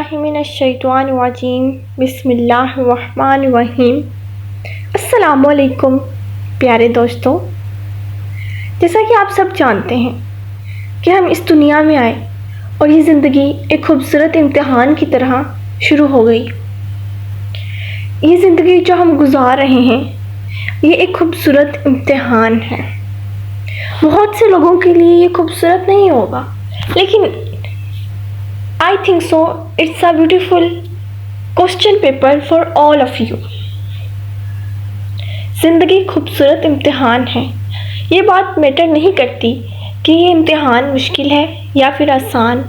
बिस्मिल्लाहि मिनश्शैतानिर्रजीम बिस्मिल्लाहिर्रहमानिर्रहीम। अस्सलामुअलैकुम प्यारे दोस्तों, जैसा कि आप सब जानते हैं कि हम इस दुनिया में आए और ये ज़िंदगी एक खूबसूरत इम्तिहान की तरह शुरू हो गई। ये ज़िंदगी जो हम गुजार रहे हैं ये एक खूबसूरत इम्तिहान है। बहुत से लोगों के लिए ये खूबसूरत नहीं होगा, लेकिन I think so it's a beautiful question paper for all of you। ज़िंदगी खूबसूरत इम्तिहान है। ये बात मैटर नहीं करती कि ये इम्तिहान मुश्किल है या फिर आसान।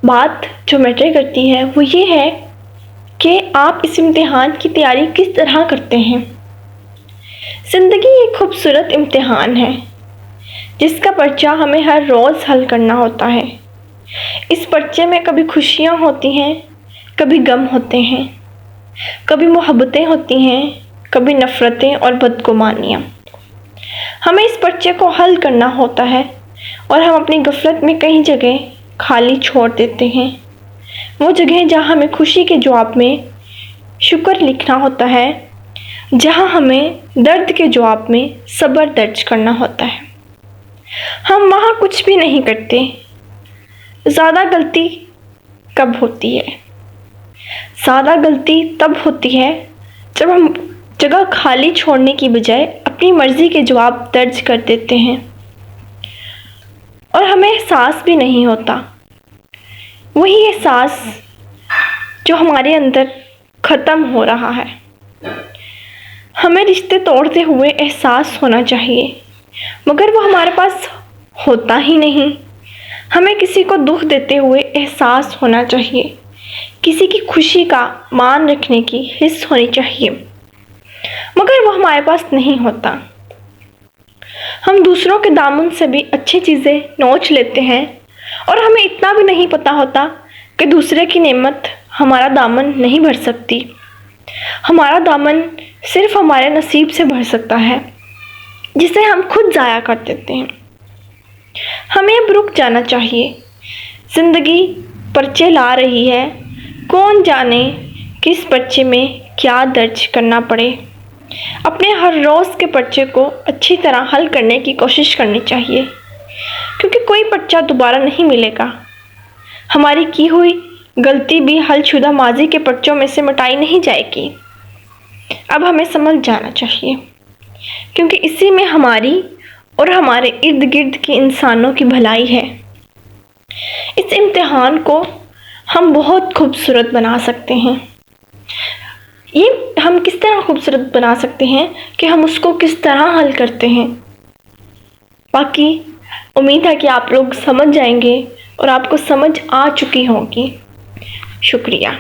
बात जो मैटर करती है वो ये है कि आप इस इम्तिहान की तैयारी किस तरह करते हैं। ज़िंदगी एक खूबसूरत इम्तिहान है जिसका पर्चा हमें हर रोज़ हल करना होता है। इस पर्चे में कभी खुशियाँ होती हैं, कभी गम होते हैं, कभी मोहब्बतें होती हैं, कभी नफ़रतें और बदगुमानियाँ। हमें इस पर्चे को हल करना होता है और हम अपनी गफलत में कई जगह खाली छोड़ देते हैं। वो जगह जहाँ हमें खुशी के जवाब में शुक्र लिखना होता है, जहाँ हमें दर्द के जवाब में सब्र दर्ज करना होता है। हम वहाँ कुछ भी नहीं करते। ज़्यादा गलती कब होती है? ज़्यादा गलती तब होती है जब हम जगह खाली छोड़ने की बजाय अपनी मर्ज़ी के जवाब दर्ज कर देते हैं और हमें एहसास भी नहीं होता। वही एहसास जो हमारे अंदर ख़त्म हो रहा है। हमें रिश्ते तोड़ते हुए एहसास होना चाहिए, मगर वो हमारे पास होता ही नहीं। हमें किसी को दुख देते हुए एहसास होना चाहिए, किसी की खुशी का मान रखने की हिस्स होनी चाहिए, मगर वो हमारे पास नहीं होता। हम दूसरों के दामन से भी अच्छी चीज़ें नोच लेते हैं और हमें इतना भी नहीं पता होता कि दूसरे की नेमत हमारा दामन नहीं भर सकती। हमारा दामन सिर्फ हमारे नसीब से भर सकता है, जिसे हम खुद ज़ाया कर देते हैं। हमें अब रुक जाना चाहिए। ज़िंदगी पर्चे ला रही है, कौन जाने किस पर्चे में क्या दर्ज करना पड़े। अपने हर रोज़ के पर्चे को अच्छी तरह हल करने की कोशिश करनी चाहिए, क्योंकि कोई पर्चा दोबारा नहीं मिलेगा। हमारी की हुई गलती भी हलशुदा माजी के पर्चों में से मिटाई नहीं जाएगी। अब हमें समझ जाना चाहिए, क्योंकि इसी में हमारी और हमारे इर्द गिर्द के इंसानों की भलाई है। इस इम्तिहान को हम बहुत खूबसूरत बना सकते हैं। ये हम किस तरह खूबसूरत बना सकते हैं कि हम उसको किस तरह हल करते हैं। बाकी उम्मीद है कि आप लोग समझ जाएंगे और आपको समझ आ चुकी होगी। शुक्रिया।